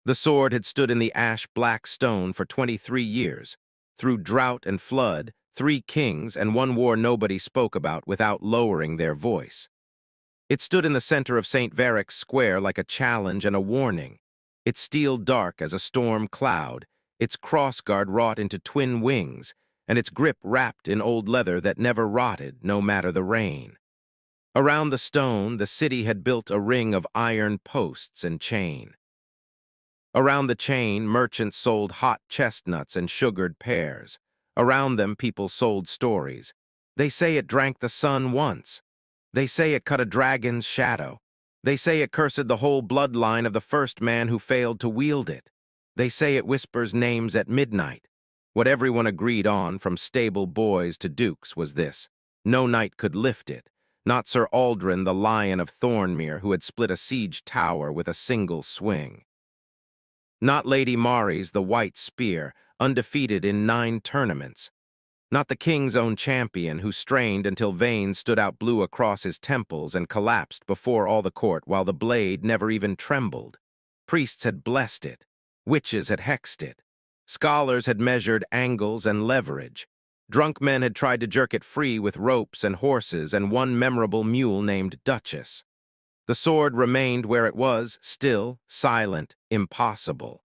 The sword had stood in the ash-black stone for 23 years. Through drought and flood, 3 kings and 1 war nobody spoke about without lowering their voice. It stood in the center of St. Varrick's Square like a challenge and a warning, its steel dark as a storm cloud, its crossguard wrought into twin wings, and its grip wrapped in old leather that never rotted, no matter the rain. Around the stone, the city had built a ring of iron posts and chain. Around the chain, merchants sold hot chestnuts and sugared pears. Around them, people sold stories. They say it drank the sun once. They say it cut a dragon's shadow. They say it cursed the whole bloodline of the first man who failed to wield it. They say it whispers names at midnight. What everyone agreed on, from stable boys to dukes, was this: no knight could lift it, not Sir Aldrin the Lion of Thornmere, who had split a siege tower with a single swing. Not Lady Mary's the White Spear, undefeated in 9 tournaments. Not the king's own champion, who strained until veins stood out blue across his temples and collapsed before all the court while the blade never even trembled. Priests had blessed it. Witches had hexed it. Scholars had measured angles and leverage. Drunk men had tried to jerk it free with ropes and horses and one memorable mule named Duchess. The sword remained where it was, still, silent, impossible.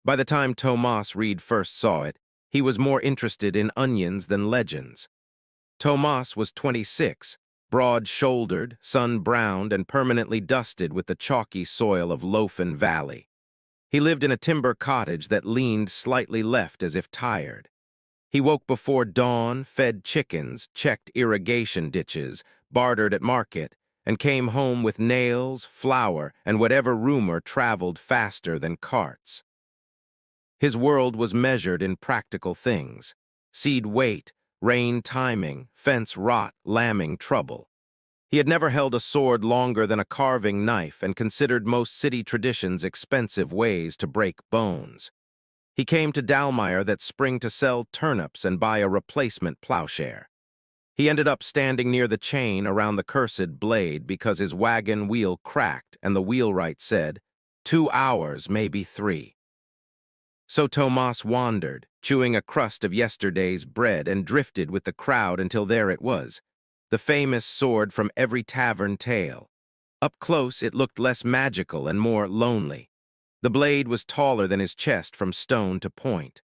By the time Tomas Reed first saw it, he was more interested in onions than legends. Tomas was 26, broad-shouldered, sun-browned, and permanently dusted with the chalky soil of Lofen Valley. He lived in a timber cottage that leaned slightly left as if tired. He woke before dawn, fed chickens, checked irrigation ditches, bartered at market, and came home with nails, flour, and whatever rumor traveled faster than carts. His world was measured in practical things: seed weight, rain timing, fence rot, lambing trouble. He had never held a sword longer than a carving knife and considered most city traditions expensive ways to break bones. He came to Dalmire that spring to sell turnips and buy a replacement plowshare. He ended up standing near the chain around the cursed blade because his wagon wheel cracked and the wheelwright said, 2 hours, maybe 3. So Tomas wandered, chewing a crust of yesterday's bread, and drifted with the crowd until there it was, the famous sword from every tavern tale. Up close, it looked less magical and more lonely. The blade was taller than his chest from stone to point.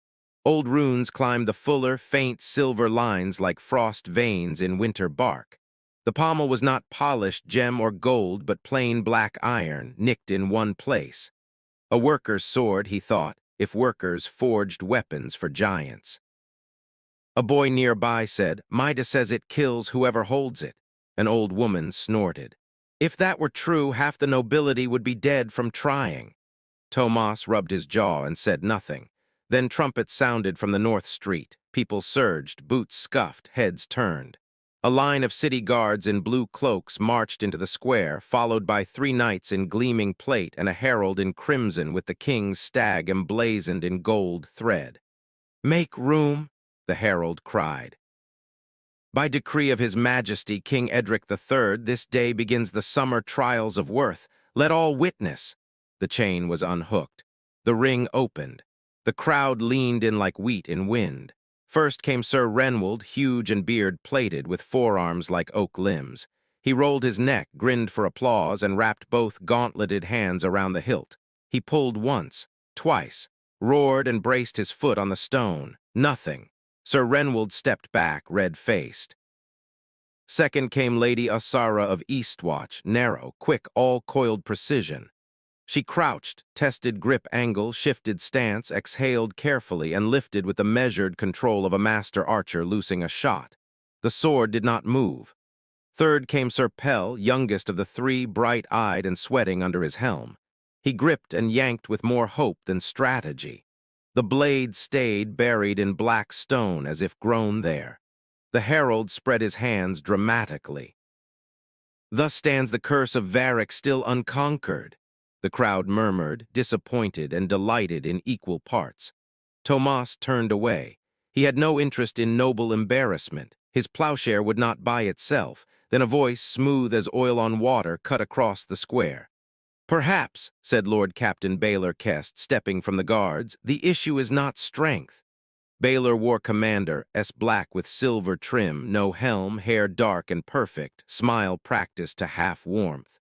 Old runes climbed the fuller, faint silver lines like frost veins in winter bark. The pommel was not polished gem or gold, but plain black iron, nicked in one place. A worker's sword, he thought, if workers forged weapons for giants. A boy nearby said, "Mida says it kills whoever holds it." An old woman snorted. If that were true, half the nobility would be dead from trying. Tomas rubbed his jaw and said nothing. Then trumpets sounded from the North Street. People surged, boots scuffed, heads turned. A line of city guards in blue cloaks marched into the square, followed by 3 knights in gleaming plate and a herald in crimson with the king's stag emblazoned in gold thread. "Make room," the herald cried. "By decree of His Majesty King Edric III, this day begins the summer trials of worth. Let all witness." The chain was unhooked. The ring opened. The crowd leaned in like wheat in wind. First came Sir Renwald, huge and beard-plated, with forearms like oak limbs. He rolled his neck, grinned for applause, and wrapped both gauntleted hands around the hilt. He pulled once, twice, roared and braced his foot on the stone. Nothing. Sir Renwald stepped back, red-faced. Second came Lady Asara of Eastwatch, narrow, quick, all-coiled precision. She crouched, tested grip angle, shifted stance, exhaled carefully, and lifted with the measured control of a master archer loosing a shot. The sword did not move. Third came Sir Pell, youngest of the 3, bright-eyed and sweating under his helm. He gripped and yanked with more hope than strategy. The blade stayed buried in black stone as if grown there. The herald spread his hands dramatically. "Thus stands the curse of Varrick still unconquered." The crowd murmured, disappointed and delighted in equal parts. Tomas turned away. He had no interest in noble embarrassment. His plowshare would not buy itself. Then a voice, smooth as oil on water, cut across the square. Perhaps, said Lord Captain Baylor Kest, stepping from the guards, the issue is not strength. Baylor wore commander, black with silver trim, no helm, hair dark and perfect, smile practiced to half warmth.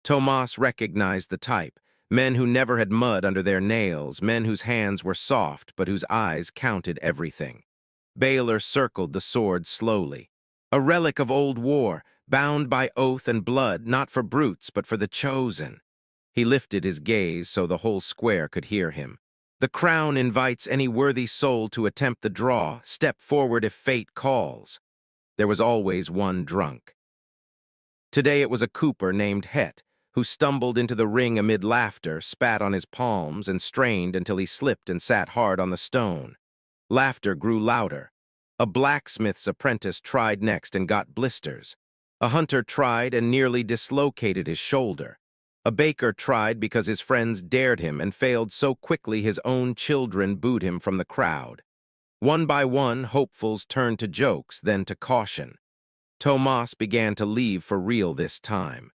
Tomas recognized the type, men who never had mud under their nails, men whose hands were soft but whose eyes counted everything. Baylor circled the sword slowly. A relic of old war, bound by oath and blood, not for brutes but for the chosen. He lifted his gaze so the whole square could hear him. The crown invites any worthy soul to attempt the draw, step forward if fate calls. There was always one drunk. Today it was a cooper named Het, who stumbled into the ring amid laughter, spat on his palms, and strained until he slipped and sat hard on the stone. Laughter grew louder. A blacksmith's apprentice tried next and got blisters. A hunter tried and nearly dislocated his shoulder. A baker tried because his friends dared him and failed so quickly his own children booed him from the crowd. One by one, hopefuls turned to jokes, then to caution. Tomas began to leave for real this time.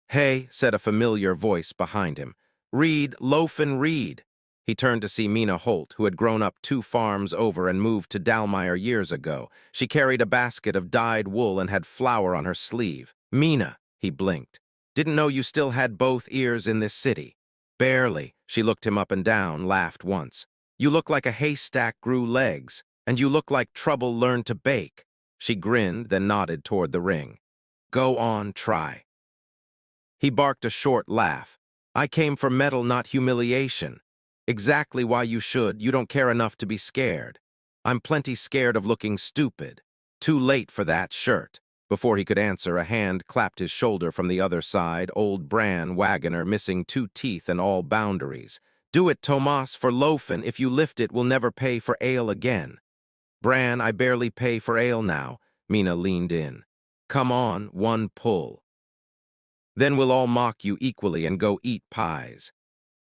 "Hey," said a familiar voice behind him. "Reed, loaf and read." He turned to see Mina Holt, who had grown up 2 farms over and moved to Dalmeyer years ago. She carried a basket of dyed wool and had flour on her sleeve. "Mina," he blinked. "Didn't know you still had both ears in this city." "Barely." She looked him up and down, laughed once. "You look like a haystack grew legs, and you look like trouble learned to bake." She grinned, then nodded toward the ring. "Go on, try." He barked a short laugh. "I came for metal, not humiliation. Exactly why you should. You don't care enough to be scared. I'm plenty scared of looking stupid. Too late for that shirt." Before he could answer, a hand clapped his shoulder from the other side, old Bran Wagoner, missing 2 teeth and all boundaries. "Do it, Tomas, for loafin'. If you lift it, we'll never pay for ale again." "Bran, I barely pay for ale now." Mina leaned in. "Come on, one pull. Then we'll all mock you equally and go eat pies."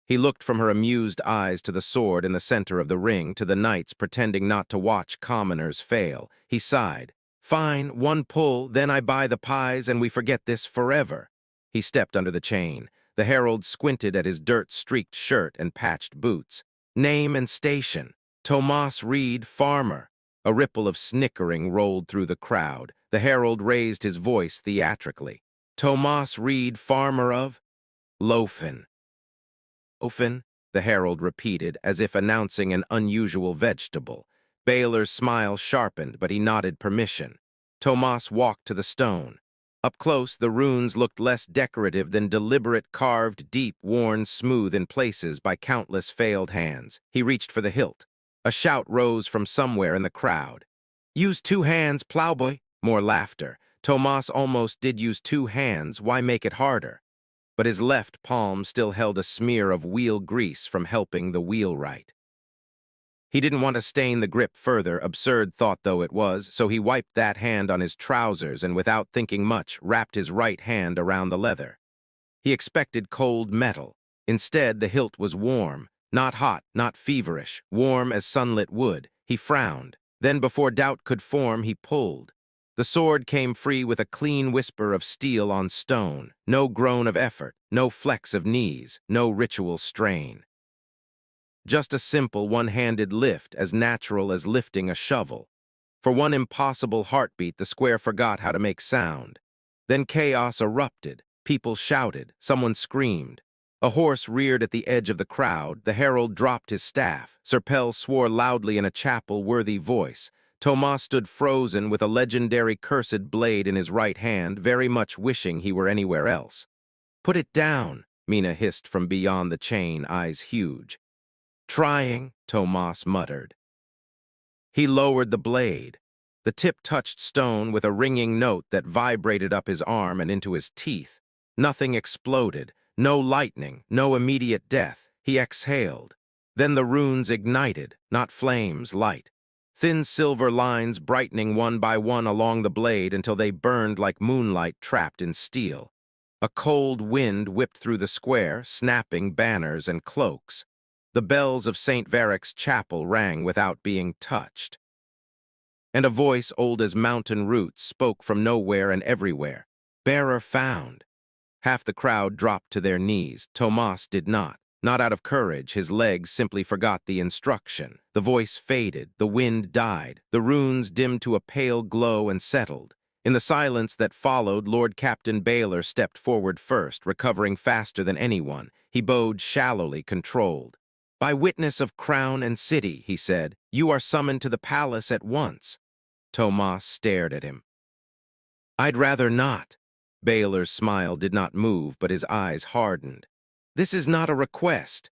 He looked from her amused eyes to the sword in the center of the ring, to the knights pretending not to watch commoners fail. He sighed. "Fine, one pull, then I buy the pies and we forget this forever." He stepped under the chain. The herald squinted at his dirt-streaked shirt and patched boots. "Name and station." "Tomas Reed, farmer." A ripple of snickering rolled through the crowd. The herald raised his voice theatrically. "Tomas Reed, farmer of Loafin." "Loafin," the herald repeated, as if announcing an unusual vegetable. Baylor's smile sharpened, but he nodded permission. Tomas walked to the stone. Up close, the runes looked less decorative than deliberate, carved, deep, worn smooth in places by countless failed hands. He reached for the hilt. A shout rose from somewhere in the crowd. "Use 2 hands, plowboy." More laughter. Tomas almost did use 2 hands. Why make it harder? But his left palm still held a smear of wheel grease from helping the wheelwright. He didn't want to stain the grip further, absurd thought though it was, so he wiped that hand on his trousers and without thinking much, wrapped his right hand around the leather. He expected cold metal. Instead, the hilt was warm, not hot, not feverish, warm as sunlit wood. He frowned. Then, before doubt could form, he pulled. The sword came free with a clean whisper of steel on stone, no groan of effort, no flex of knees, no ritual strain. Just a simple one-handed lift, as natural as lifting a shovel. For one impossible heartbeat, the square forgot how to make sound. Then chaos erupted. People shouted. Someone screamed. A horse reared at the edge of the crowd. The herald dropped his staff. Sir Pell swore loudly in a chapel-worthy voice. Tomas stood frozen with a legendary cursed blade in his right hand, very much wishing he were anywhere else. "Put it down," Mina hissed from beyond the chain, eyes huge. "Trying," Tomas muttered. He lowered the blade. The tip touched stone with a ringing note that vibrated up his arm and into his teeth. Nothing exploded, no lightning, no immediate death. He exhaled. Then the runes ignited, not flames, light. Thin silver lines brightening one by one along the blade until they burned like moonlight trapped in steel. A cold wind whipped through the square, snapping banners and cloaks. The bells of St. Varick's chapel rang without being touched. And a voice old as mountain roots spoke from nowhere and everywhere. "Bearer found." Half the crowd dropped to their knees. Tomas did not. Not out of courage, his legs simply forgot the instruction. The voice faded, the wind died, the runes dimmed to a pale glow and settled. In the silence that followed, Lord Captain Baylor stepped forward first, recovering faster than anyone. He bowed shallowly, controlled. "By witness of crown and city," he said, "you are summoned to the palace at once." Tomas stared at him. "I'd rather not." Baylor's smile did not move, but his eyes hardened. "This is not a request."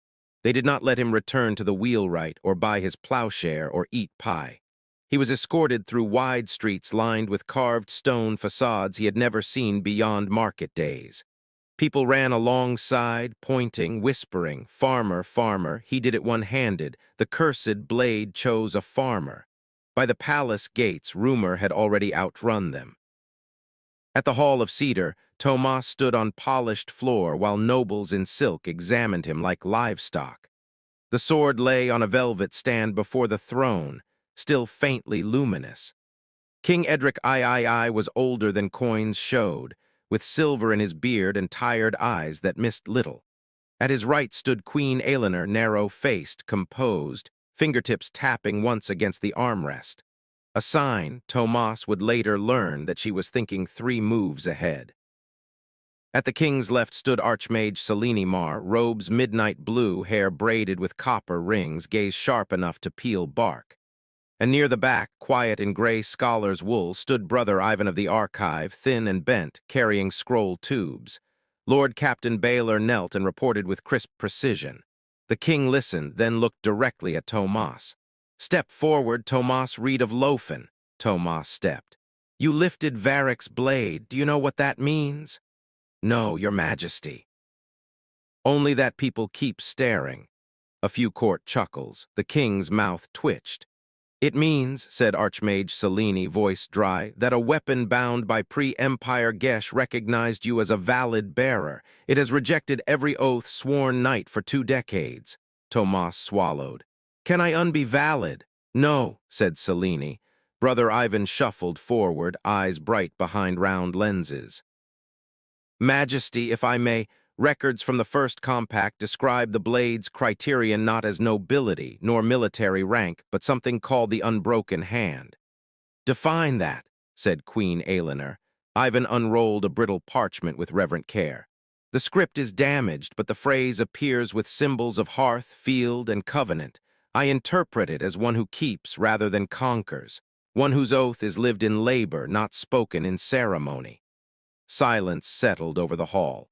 They did not let him return to the wheelwright or buy his plowshare or eat pie. He was escorted through wide streets lined with carved stone facades he had never seen beyond market days. People ran alongside, pointing, whispering, "Farmer, farmer." He did it one-handed. The cursed blade chose a farmer. By the palace gates, rumor had already outrun them. At the Hall of Cedar, Tomas stood on polished floor while nobles in silk examined him like livestock. The sword lay on a velvet stand before the throne, still faintly luminous. King Edric III was older than coins showed, with silver in his beard and tired eyes that missed little. At his right stood Queen Eleanor, narrow-faced, composed, fingertips tapping once against the armrest. A sign Tomas would later learn that she was thinking 3 moves ahead. At the king's left stood Archmage Selene Mar, robes midnight blue, hair braided with copper rings, gaze sharp enough to peel bark. And near the back, quiet in gray scholar's wool, stood Brother Ivan of the Archive, thin and bent, carrying scroll tubes. Lord Captain Baylor knelt and reported with crisp precision. The king listened, then looked directly at Tomas. "Step forward, Tomas Reed of Lofen." Tomas stepped. "You lifted Varric's blade. Do you know what that means?" "No, your majesty." "Only that people keep staring." A few court chuckles. The king's mouth twitched. "It means," said Archmage Selene, voice dry, "that a weapon bound by pre-Empire Gesh recognized you as a valid bearer. It has rejected every oath sworn knight for 2 decades. Tomas swallowed. "Can I unbe valid?" "No," said Selene. Brother Ivan shuffled forward, eyes bright behind round lenses. "Majesty, if I may, records from the first compact describe the blade's criterion not as nobility nor military rank, but something called the unbroken hand." "Define that," said Queen Eleanor. Ivan unrolled a brittle parchment with reverent care. "The script is damaged, but the phrase appears with symbols of hearth, field, and covenant. I interpret it as one who keeps rather than conquers, one whose oath is lived in labor, not spoken in ceremony." Silence settled over the hall.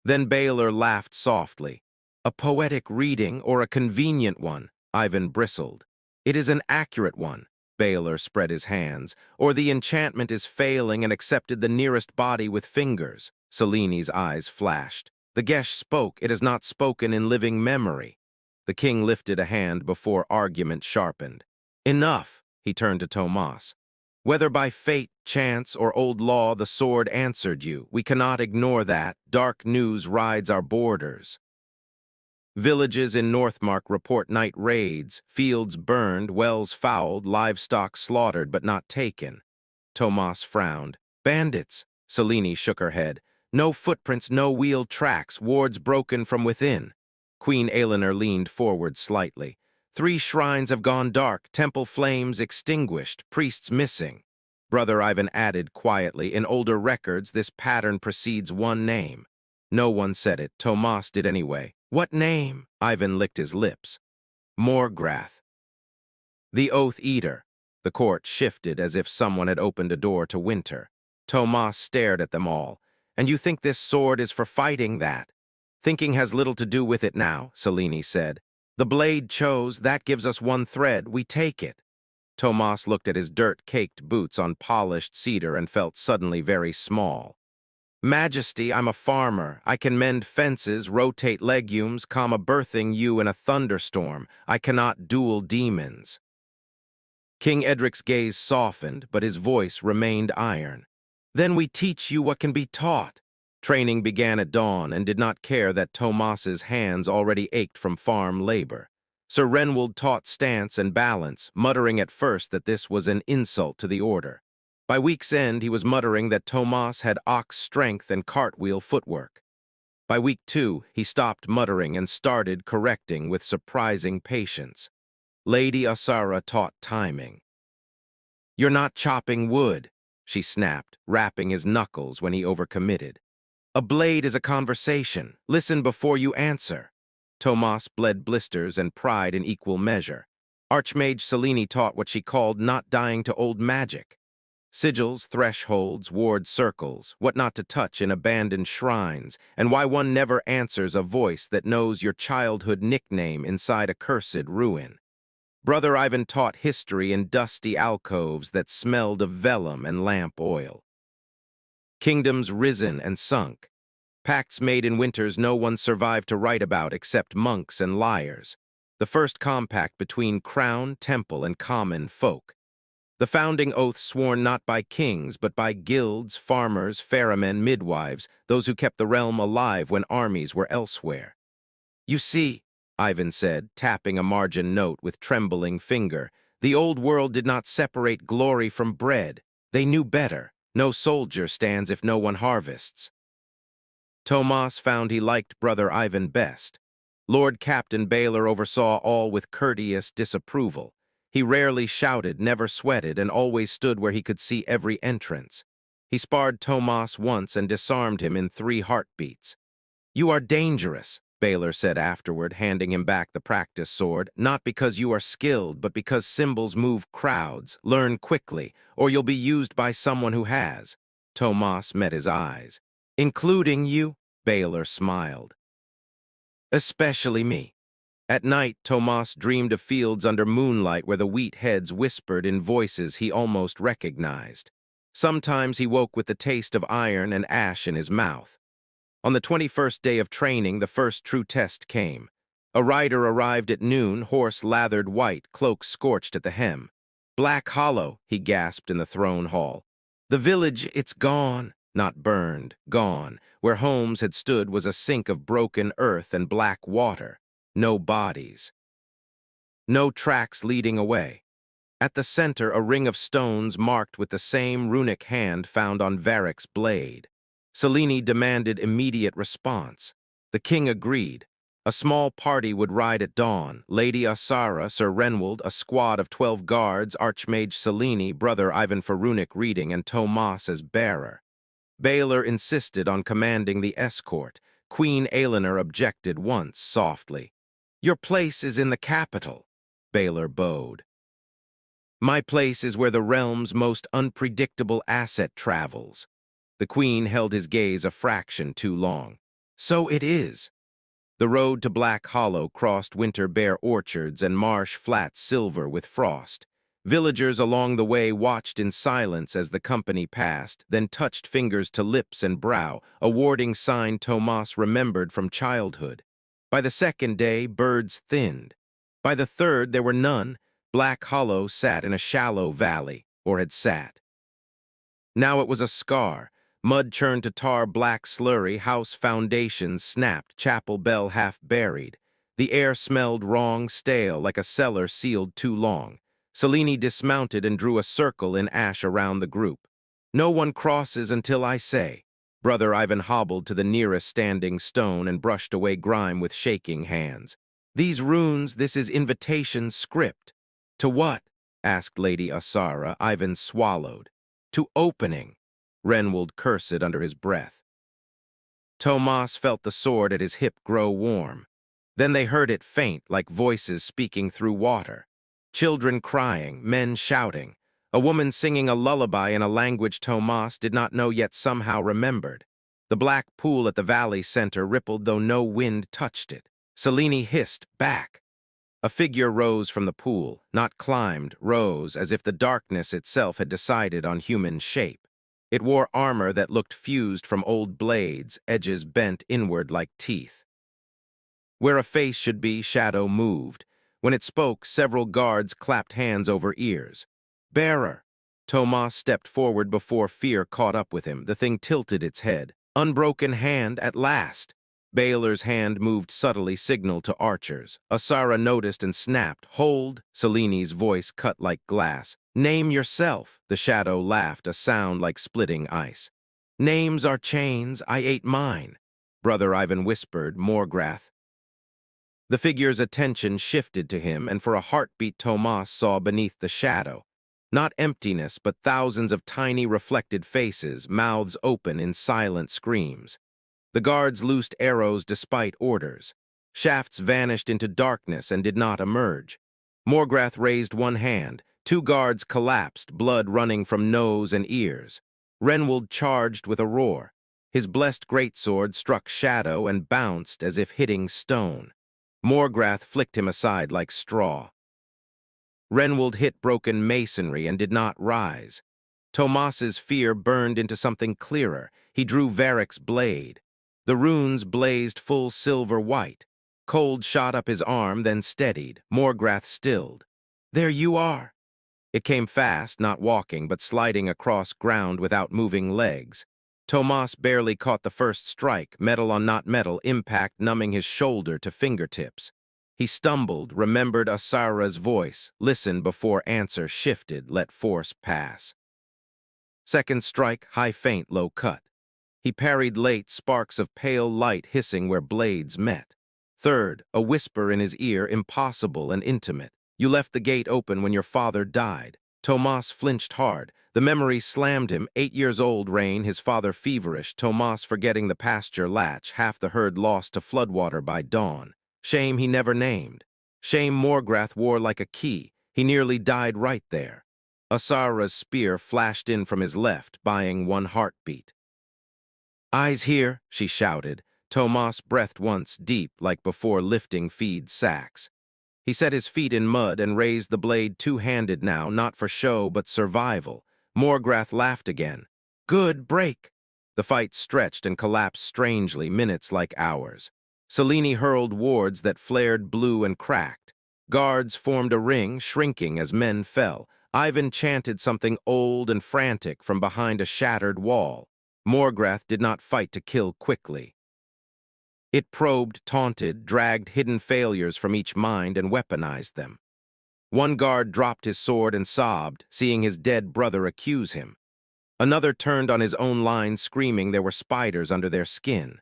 Then Baylor laughed softly. "A poetic reading or a convenient one?" Ivan bristled. "It is an accurate one." Baylor spread his hands. "Or the enchantment is failing and accepted the nearest body with fingers." Selene's eyes flashed. "The Gesh spoke. It has not spoken in living memory." The king lifted a hand before argument sharpened. "Enough," he turned to Tomas. "Whether by fate, chance, or old law, the sword answered you. We cannot ignore that. Dark news rides our borders. Villages in Northmark report night raids, fields burned, wells fouled, livestock slaughtered but not taken." Tomas frowned. "Bandits." Selene shook her head. "No footprints, no wheel tracks, wards broken from within." Queen Eleanor leaned forward slightly. "3 shrines have gone dark, temple flames extinguished, priests missing." Brother Ivan added quietly, "In older records, this pattern precedes one name." No one said it. Tomas did anyway. "What name?" Ivan licked his lips. "Morgrath." "The Oath Eater." The court shifted as if someone had opened a door to winter. Tomas stared at them all. "And you think this sword is for fighting that?" "Thinking has little to do with it now," Selene said. "The blade chose, that gives us one thread, we take it." Tomas looked at his dirt-caked boots on polished cedar and felt suddenly very small. "Majesty, I'm a farmer. I can mend fences, rotate legumes, birthing you in a thunderstorm. I cannot duel demons." King Edric's gaze softened, but his voice remained iron. "Then we teach you what can be taught." Training began at dawn and did not care that Tomas's hands already ached from farm labor. Sir Renwold taught stance and balance, muttering at first that this was an insult to the order. By week's end, he was muttering that Tomas had ox strength and cartwheel footwork. By week 2, he stopped muttering and started correcting with surprising patience. Lady Asara taught timing. "You're not chopping wood," she snapped, rapping his knuckles when he overcommitted. "A blade is a conversation. Listen before you answer." Tomas bled blisters and pride in equal measure. Archmage Selene taught what she called not dying to old magic. Sigils, thresholds, ward circles, what not to touch in abandoned shrines, and why one never answers a voice that knows your childhood nickname inside a cursed ruin. Brother Ivan taught history in dusty alcoves that smelled of vellum and lamp oil. Kingdoms risen and sunk. Pacts made in winters no one survived to write about except monks and liars. The first compact between crown, temple, and common folk. The founding oath sworn not by kings, but by guilds, farmers, ferrymen, midwives, those who kept the realm alive when armies were elsewhere. "You see," Ivan said, tapping a margin note with trembling finger, "the old world did not separate glory from bread. They knew better. No soldier stands if no one harvests." Tomas found he liked Brother Ivan best. Lord Captain Baylor oversaw all with courteous disapproval. He rarely shouted, never sweated, and always stood where he could see every entrance. He sparred Tomas once and disarmed him in 3 heartbeats. "You are dangerous," Baylor said afterward, handing him back the practice sword, "not because you are skilled, but because symbols move crowds. Learn quickly, or you'll be used by someone who has." Tomas met his eyes. "Including you?" Baylor smiled. "Especially me." At night, Tomas dreamed of fields under moonlight where the wheat heads whispered in voices he almost recognized. Sometimes he woke with the taste of iron and ash in his mouth. On the 21st day of training, the first true test came. A rider arrived at noon, horse lathered white, cloak scorched at the hem. "Black Hollow," he gasped in the throne hall. "The village, it's gone." Not burned, gone. Where homes had stood was a sink of broken earth and black water. No bodies. No tracks leading away. At the center, a ring of stones marked with the same runic hand found on Varric's blade. Selene demanded immediate response. The king agreed. A small party would ride at dawn. Lady Asara, Sir Renwald, a squad of 12 guards, Archmage Selene, Brother Ivan for runic reading, and Tomas as bearer. Baylor insisted on commanding the escort. Queen Eleanor objected once, softly. "Your place is in the capital," Baylor bowed. "My place is where the realm's most unpredictable asset travels." The queen held his gaze a fraction too long. "So it is." The road to Black Hollow crossed winter bare orchards and marsh flats silver with frost. Villagers along the way watched in silence as the company passed, then touched fingers to lips and brow, a warding sign Tomas remembered from childhood. By the second day, birds thinned. By the third, there were none. Black Hollow sat in a shallow valley, or had sat. Now it was a scar. Mud churned to tar, black slurry, house foundations snapped, chapel bell half buried. The air smelled wrong, stale, like a cellar sealed too long. Selene dismounted and drew a circle in ash around the group. "No one crosses until I say." Brother Ivan hobbled to the nearest standing stone and brushed away grime with shaking hands. "These runes, this is invitation script." "To what?" asked Lady Asara. Ivan swallowed. "To opening." Renwald cursed under his breath. Tomas felt the sword at his hip grow warm. Then they heard it faint, like voices speaking through water. Children crying, men shouting. A woman singing a lullaby in a language Tomas did not know yet somehow remembered. The black pool at the valley center rippled though no wind touched it. Selene hissed, "Back!" A figure rose from the pool, not climbed, rose, as if the darkness itself had decided on human shape. It wore armor that looked fused from old blades, edges bent inward like teeth. Where a face should be, shadow moved. When it spoke, several guards clapped hands over ears. "Bearer!" Tomas stepped forward before fear caught up with him. The thing tilted its head. "Unbroken hand at last." Baylor's hand moved subtly, signal to archers. Asara noticed and snapped. "Hold!" Seleni's voice cut like glass. "Name yourself." The shadow laughed, a sound like splitting ice. "Names are chains. I ate mine." Brother Ivan whispered, "Morgrath." The figure's attention shifted to him, and for a heartbeat Tomas saw beneath the shadow. Not emptiness, but thousands of tiny reflected faces, mouths open in silent screams. The guards loosed arrows despite orders. Shafts vanished into darkness and did not emerge. Morgrath raised one hand. Two guards collapsed, blood running from nose and ears. Renwold charged with a roar. His blessed greatsword struck shadow and bounced as if hitting stone. Morgrath flicked him aside like straw. Renwold hit broken masonry and did not rise. Tomas's fear burned into something clearer. He drew Varric's blade. The runes blazed full silver white. Cold shot up his arm, then steadied. Morgrath stilled. "There you are." It came fast, not walking, but sliding across ground without moving legs. Tomas barely caught the first strike, metal on not metal, impact numbing his shoulder to fingertips. He stumbled, remembered Asara's voice, listened before answer, shifted, let force pass. Second strike, high feint, low cut. He parried late, sparks of pale light hissing where blades met. Third, a whisper in his ear, impossible and intimate. "You left the gate open when your father died." Tomas flinched hard. The memory slammed him. 8 years old, Rain, his father feverish, Tomas forgetting the pasture latch, half the herd lost to floodwater by dawn. Shame he never named. Shame Morgrath wore like a key. He nearly died right there. Asara's spear flashed in from his left, buying one heartbeat. "Eyes here," she shouted. Tomas breathed once, deep, like before lifting feed sacks. He set his feet in mud and raised the blade two-handed now, not for show, but survival. Morgrath laughed again. "Good, break." The fight stretched and collapsed strangely, minutes like hours. Selene hurled wards that flared blue and cracked. Guards formed a ring, shrinking as men fell. Ivan chanted something old and frantic from behind a shattered wall. Morgrath did not fight to kill quickly. It probed, taunted, dragged hidden failures from each mind and weaponized them. One guard dropped his sword and sobbed, seeing his dead brother accuse him. Another turned on his own line, screaming there were spiders under their skin.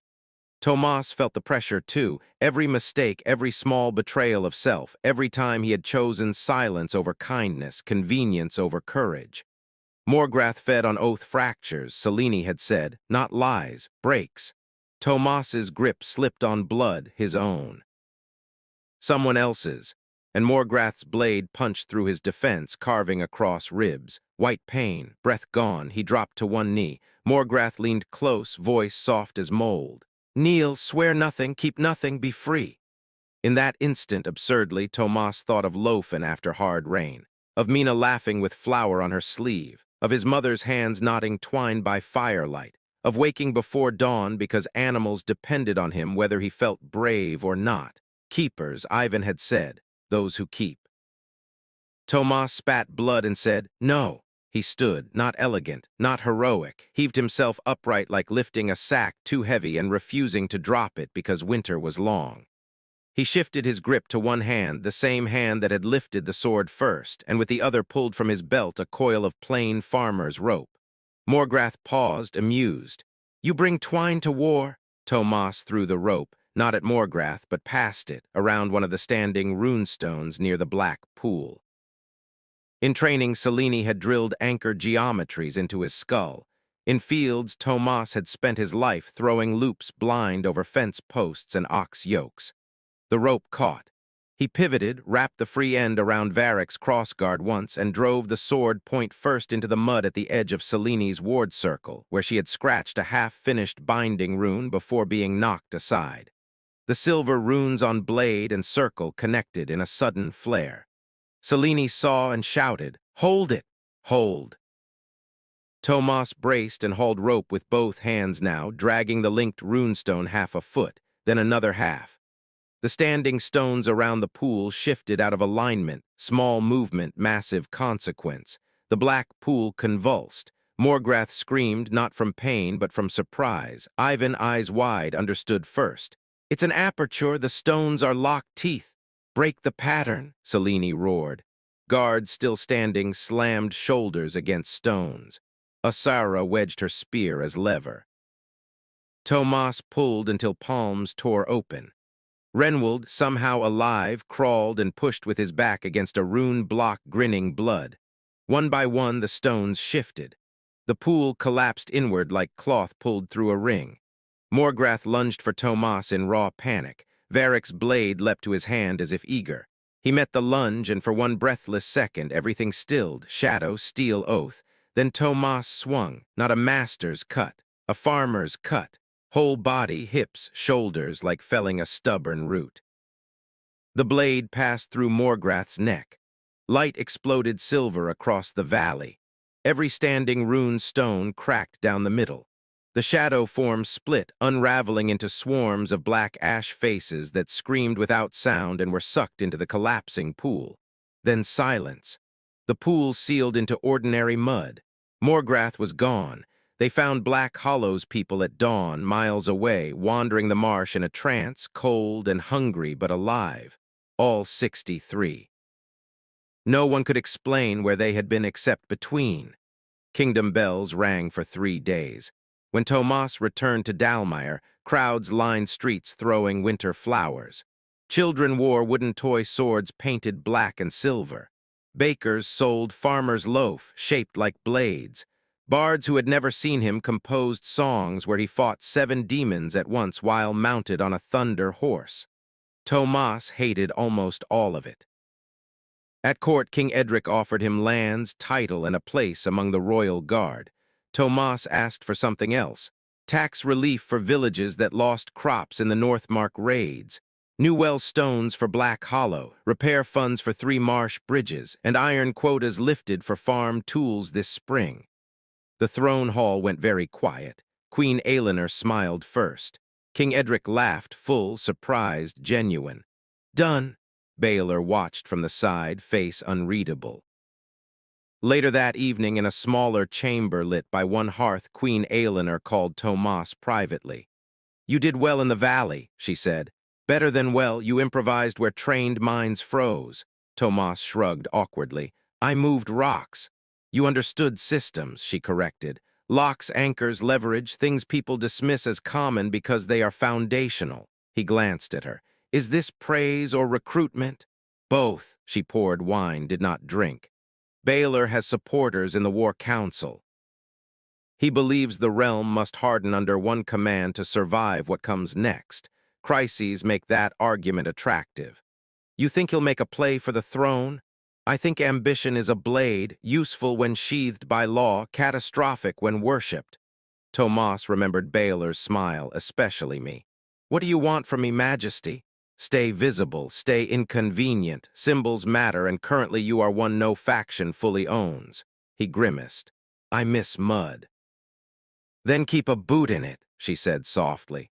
Tomas felt the pressure too, every mistake, every small betrayal of self, every time he had chosen silence over kindness, convenience over courage. Morgrath fed on oath fractures, Selene had said, not lies, breaks. Tomas's grip slipped on blood, his own. Someone else's, and Morgrath's blade punched through his defense, carving across ribs. White pain, breath gone, he dropped to one knee. Morgrath leaned close, voice soft as mold. "Kneel, swear nothing, keep nothing, be free." In that instant, absurdly, Tomas thought of Lofen after hard rain, of Mina laughing with flour on her sleeve, of his mother's hands knotting twine by firelight, of waking before dawn because animals depended on him whether he felt brave or not. Keepers, Ivan had said, those who keep. Tomas spat blood and said, "No." He stood, not elegant, not heroic, heaved himself upright like lifting a sack too heavy and refusing to drop it because winter was long. He shifted his grip to one hand, the same hand that had lifted the sword first, and with the other pulled from his belt a coil of plain farmer's rope. Morgrath paused, amused. "You bring twine to war?" Tomas threw the rope, not at Morgrath, but past it, around one of the standing runestones near the black pool. In training, Selene had drilled anchor geometries into his skull. In fields, Tomas had spent his life throwing loops blind over fence posts and ox yokes. The rope caught. He pivoted, wrapped the free end around Varric's crossguard once, and drove the sword point first into the mud at the edge of Selene's ward circle, where she had scratched a half-finished binding rune before being knocked aside. The silver runes on blade and circle connected in a sudden flare. Selene saw and shouted, "Hold it! Hold!" Tomas braced and hauled rope with both hands now, dragging the linked runestone half a foot, then another half. The standing stones around the pool shifted out of alignment, small movement, massive consequence. The black pool convulsed. Morgrath screamed not from pain but from surprise. Ivan, eyes wide, understood first. "It's an aperture, the stones are locked teeth. Break the pattern," Selene roared. Guards, still standing, slammed shoulders against stones. Asara wedged her spear as lever. Tomas pulled until palms tore open. Renwald, somehow alive, crawled and pushed with his back against a rune block grinning blood. One by one, the stones shifted. The pool collapsed inward like cloth pulled through a ring. Morgrath lunged for Tomas in raw panic. Varric's blade leapt to his hand as if eager. He met the lunge, and for one breathless second, everything stilled, shadow, steel oath. Then Tomas swung, not a master's cut, a farmer's cut. Whole body, hips, shoulders, like felling a stubborn root. The blade passed through Morgrath's neck. Light exploded silver across the valley. Every standing rune stone cracked down the middle. The shadow forms split, unraveling into swarms of black ash faces that screamed without sound and were sucked into the collapsing pool. Then silence. The pool sealed into ordinary mud. Morgrath was gone. They found Black Hollow's people at dawn, miles away, wandering the marsh in a trance, cold and hungry but alive. All 63. No one could explain where they had been except between. Kingdom bells rang for 3 days. When Tomas returned to Dalmire, crowds lined streets throwing winter flowers. Children wore wooden toy swords painted black and silver. Bakers sold farmer's loaf, shaped like blades. Bards who had never seen him composed songs where he fought 7 demons at once while mounted on a thunder horse. Tomas hated almost all of it. At court, King Edric offered him lands, title, and a place among the royal guard. Tomas asked for something else: tax relief for villages that lost crops in the Northmark raids, new well stones for Black Hollow, repair funds for 3 marsh bridges, and iron quotas lifted for farm tools this spring. The throne hall went very quiet. Queen Aelinor smiled first. King Edric laughed, full, surprised, genuine. "Done." Baelor watched from the side, face unreadable. Later that evening, in a smaller chamber lit by one hearth, Queen Aelinor called Tomas privately. "You did well in the valley," she said. "Better than well, you improvised where trained minds froze." Tomas shrugged awkwardly. "I moved rocks." "You understood systems," she corrected. "Locks, anchors, leverage, things people dismiss as common because they are foundational." He glanced at her. "Is this praise or recruitment?" "Both." She poured wine, did not drink. "Baelor has supporters in the War Council. He believes the realm must harden under one command to survive what comes next. Crises make that argument attractive. You think he'll make a play for the throne? I think ambition is a blade, useful when sheathed by law, catastrophic when worshipped." Tomas remembered Baelor's smile, especially me. "What do you want from me, Majesty?" "Stay visible, stay inconvenient. Symbols matter, and currently you are one no faction fully owns." He grimaced. "I miss mud." "Then keep a boot in it," she said softly.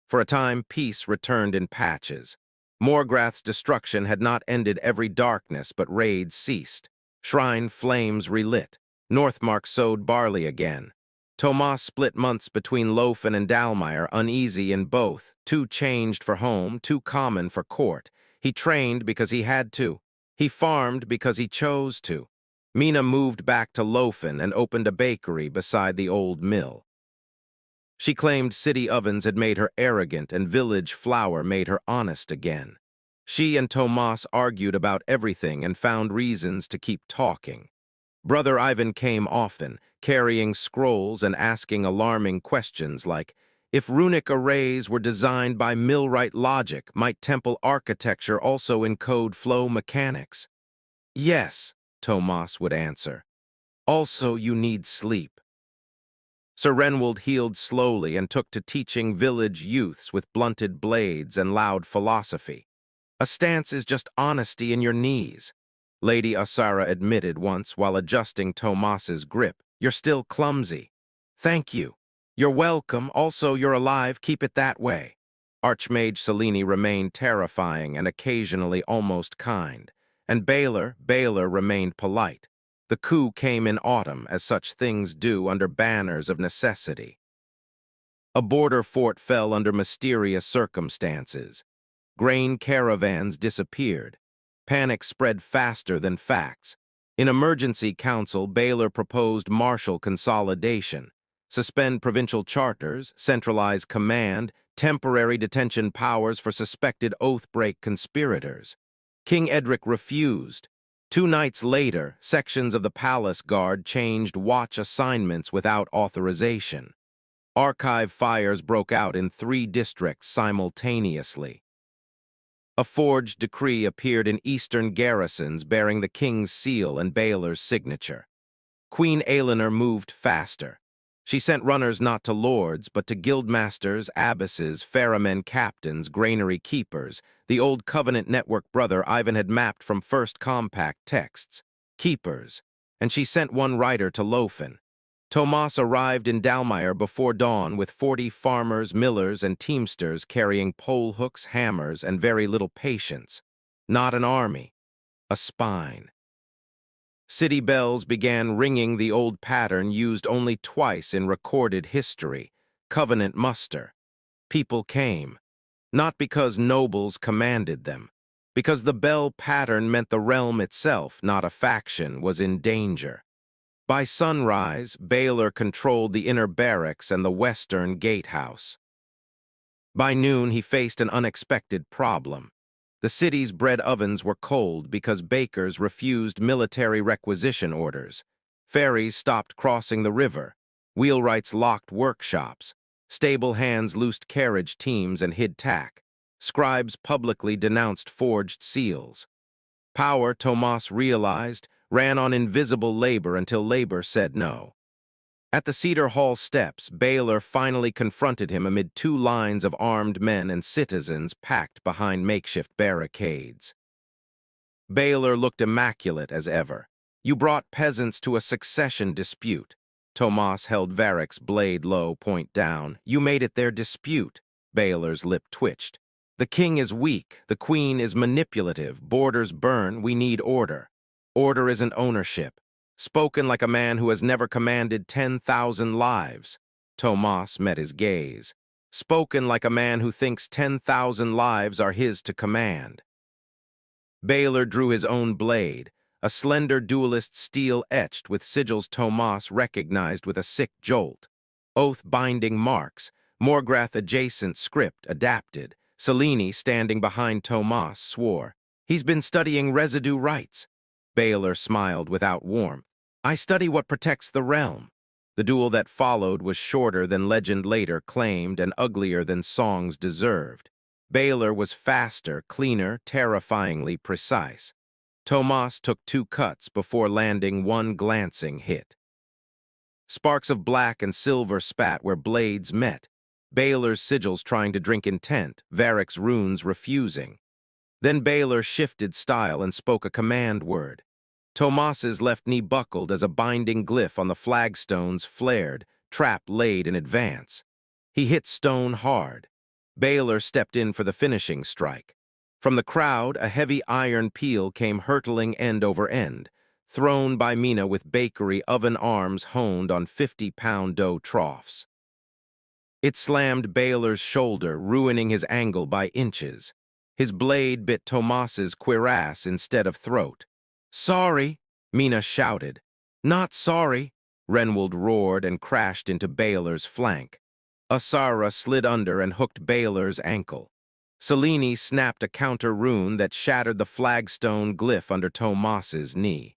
For a time, peace returned in patches. Morgrath's destruction had not ended every darkness, but raids ceased. Shrine flames relit. Northmark sowed barley again. Tomas split months between Lofen and Dalmire, uneasy in both, too changed for home, too common for court. He trained because he had to. He farmed because he chose to. Mina moved back to Lofen and opened a bakery beside the old mill. She claimed city ovens had made her arrogant and village flour made her honest again. She and Tomas argued about everything and found reasons to keep talking. Brother Ivan came often, carrying scrolls and asking alarming questions like, if runic arrays were designed by millwright logic, might temple architecture also encode flow mechanics? "Yes," Tomas would answer. "Also, you need sleep." Sir Renwald healed slowly and took to teaching village youths with blunted blades and loud philosophy. "A stance is just honesty in your knees," Lady Asara admitted once while adjusting Tomas's grip. "You're still clumsy." "Thank you." "You're welcome. Also, you're alive. Keep it that way." Archmage Selene remained terrifying and occasionally almost kind. And Baelor remained polite. The coup came in autumn, as such things do under banners of necessity. A border fort fell under mysterious circumstances. Grain caravans disappeared. Panic spread faster than facts. In emergency council, Baylor proposed martial consolidation, suspend provincial charters, centralize command, temporary detention powers for suspected oath-break conspirators. King Edric refused. 2 nights later, sections of the palace guard changed watch assignments without authorization. Archive fires broke out in 3 districts simultaneously. A forged decree appeared in eastern garrisons bearing the king's seal and Baylor's signature. Queen Eleanor moved faster. She sent runners not to lords, but to guildmasters, abbesses, ferrymen, captains, granary keepers, the old Covenant Network brother Ivan had mapped from First Compact texts. Keepers. And she sent one rider to Lofen. Tomas arrived in Dalmire before dawn with 40 farmers, millers, and teamsters carrying pole hooks, hammers, and very little patience. Not an army, a spine. City bells began ringing the old pattern used only twice in recorded history, Covenant muster. People came, not because nobles commanded them, because the bell pattern meant the realm itself, not a faction, was in danger. By sunrise, Baylor controlled the inner barracks and the western gatehouse. By noon, he faced an unexpected problem. The city's bread ovens were cold because bakers refused military requisition orders. Ferries stopped crossing the river. Wheelwrights locked workshops. Stable hands loosed carriage teams and hid tack. Scribes publicly denounced forged seals. Power, Tomas realized, ran on invisible labor until labor said no. At the Cedar Hall steps, Baylor finally confronted him amid 2 lines of armed men and citizens packed behind makeshift barricades. Baylor looked immaculate as ever. You brought peasants to a succession dispute. Tomas held Varric's blade low, point down. You made it their dispute. Baylor's lip twitched. The king is weak, the queen is manipulative, borders burn, we need order. Order isn't ownership. Spoken like a man who has never commanded 10,000 lives. Tomas met his gaze. Spoken like a man who thinks 10,000 lives are his to command. Baylor drew his own blade, a slender duelist steel etched with sigils Tomas recognized with a sick jolt. Oath-binding marks, Morgrath-adjacent script adapted. Cellini, standing behind Tomas, swore. He's been studying residue rights. Baylor smiled without warmth. I study what protects the realm. The duel that followed was shorter than legend later claimed and uglier than songs deserved. Baylor was faster, cleaner, terrifyingly precise. Tomas took 2 cuts before landing 1 glancing hit. Sparks of black and silver spat where blades met. Baylor's sigils trying to drink intent, Varric's runes refusing. Then Baylor shifted style and spoke a command word. Tomas's left knee buckled as a binding glyph on the flagstones flared, trap laid in advance. He hit stone hard. Baylor stepped in for the finishing strike. From the crowd, a heavy iron peel came hurtling end over end, thrown by Mina with bakery oven arms honed on 50-pound dough troughs. It slammed Baylor's shoulder, ruining his angle by inches. His blade bit Tomas's cuirass instead of throat. Sorry, Mina shouted. Not sorry, Renwald roared and crashed into Baylor's flank. Asara slid under and hooked Baylor's ankle. Cellini snapped a counter rune that shattered the flagstone glyph under Tomas's knee.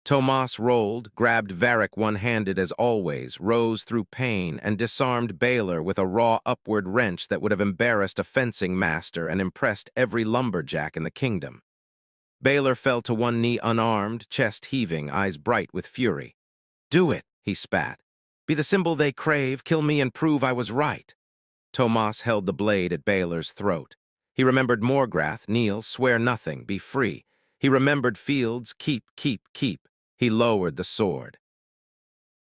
Tomas rolled, grabbed Varric one-handed as always, rose through pain, and disarmed Baylor with a raw upward wrench that would have embarrassed a fencing master and impressed every lumberjack in the kingdom. Baylor fell to one knee unarmed, chest heaving, eyes bright with fury. Do it, he spat. Be the symbol they crave, kill me and prove I was right. Tomas held the blade at Baylor's throat. He remembered Morgrath, kneel, swear nothing, be free. He remembered Fields, keep, keep, keep. He lowered the sword.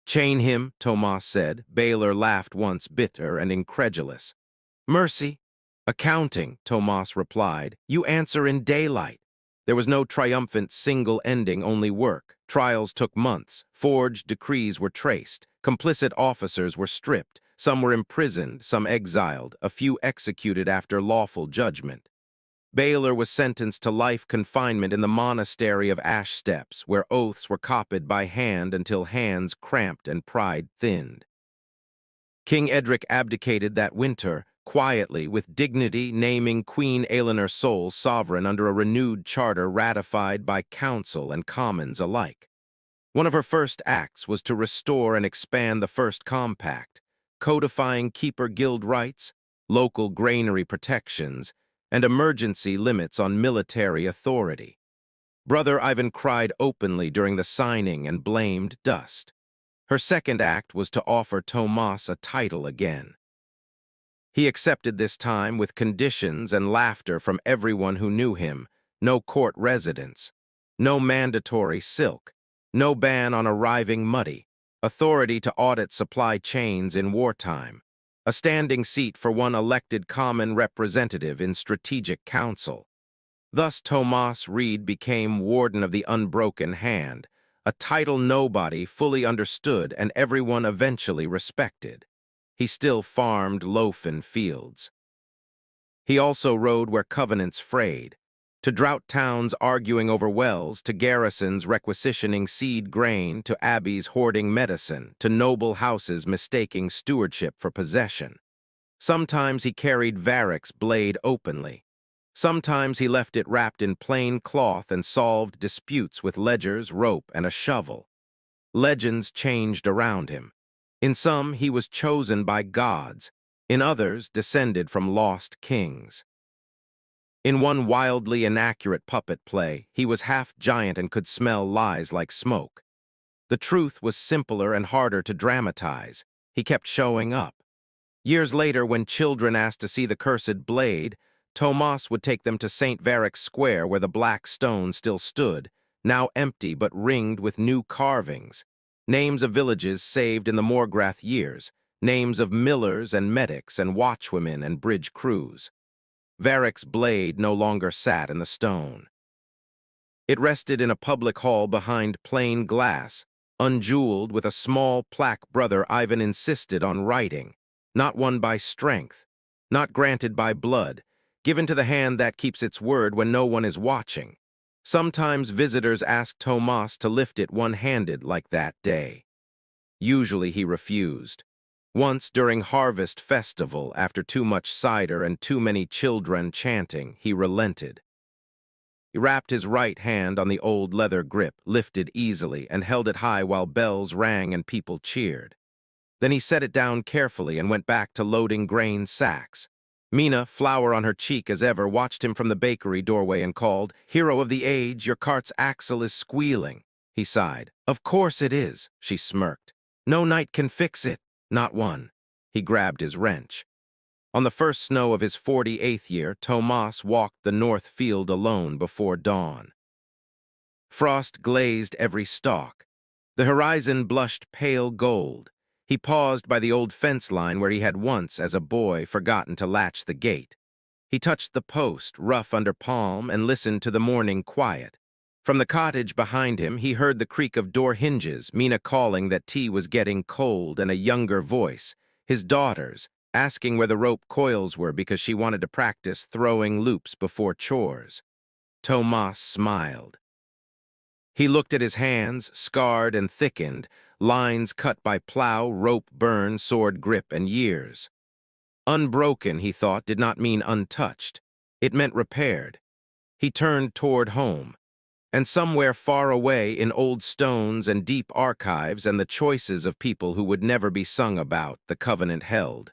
Chain him, Tomas said. Baylor laughed once, bitter and incredulous. Mercy. Accounting, Tomas replied. You answer in daylight. There was no triumphant single ending, only work. Trials took months, forged decrees were traced, complicit officers were stripped, some were imprisoned, some exiled, a few executed after lawful judgment. Baylor was sentenced to life confinement in the monastery of Ash Steps, where oaths were copied by hand until hands cramped and pride thinned. King Edric abdicated that winter, quietly, with dignity, naming Queen Eleanor sole sovereign under a renewed charter ratified by council and commons alike. One of her first acts was to restore and expand the First Compact, codifying keeper guild rights, local granary protections, and emergency limits on military authority. Brother Ivan cried openly during the signing and blamed dust. Her second act was to offer Tomas a title again. He accepted this time with conditions and laughter from everyone who knew him: no court residence, no mandatory silk, no ban on arriving muddy, authority to audit supply chains in wartime, a standing seat for one elected common representative in Strategic Council. Thus Tomas Reed became Warden of the Unbroken Hand, a title nobody fully understood and everyone eventually respected. He still farmed loafin fields. He also rode where covenants frayed, to drought towns arguing over wells, to garrisons requisitioning seed grain, to abbeys hoarding medicine, to noble houses mistaking stewardship for possession. Sometimes he carried Varric's blade openly. Sometimes he left it wrapped in plain cloth and solved disputes with ledgers, rope, and a shovel. Legends changed around him. In some, he was chosen by gods. In others, descended from lost kings. In one wildly inaccurate puppet play, he was half giant and could smell lies like smoke. The truth was simpler and harder to dramatize. He kept showing up. Years later, when children asked to see the cursed blade, Tomas would take them to St. Varric's Square, where the black stone still stood, now empty but ringed with new carvings. Names of villages saved in the Morgrath years, names of millers and medics and watchwomen and bridge crews. Varric's blade no longer sat in the stone. It rested in a public hall behind plain glass, unjeweled, with a small plaque Brother Ivan insisted on writing, not won by strength, not granted by blood, given to the hand that keeps its word when no one is watching. Sometimes visitors asked Tomas to lift it one-handed like that day. Usually he refused. Once during Harvest Festival, after too much cider and too many children chanting, he relented. He wrapped his right hand on the old leather grip, lifted easily, and held it high while bells rang and people cheered. Then he set it down carefully and went back to loading grain sacks. Mina, flour on her cheek as ever, watched him from the bakery doorway and called, "Hero of the age, your cart's axle is squealing." He sighed. "Of course it is," she smirked. "No night can fix it." "Not one." He grabbed his wrench. On the first snow of his 48th year, Tomas walked the north field alone before dawn. Frost glazed every stalk. The horizon blushed pale gold. He paused by the old fence line where he had once, as a boy, forgotten to latch the gate. He touched the post, rough under palm, and listened to the morning quiet. From the cottage behind him, he heard the creak of door hinges, Mina calling that tea was getting cold, and a younger voice, his daughter's, asking where the rope coils were because she wanted to practice throwing loops before chores. Tomas smiled. He looked at his hands, scarred and thickened, lines cut by plow, rope burn, sword grip, and years. Unbroken, he thought, did not mean untouched. It meant repaired. He turned toward home, and somewhere far away in old stones and deep archives and the choices of people who would never be sung about, the covenant held.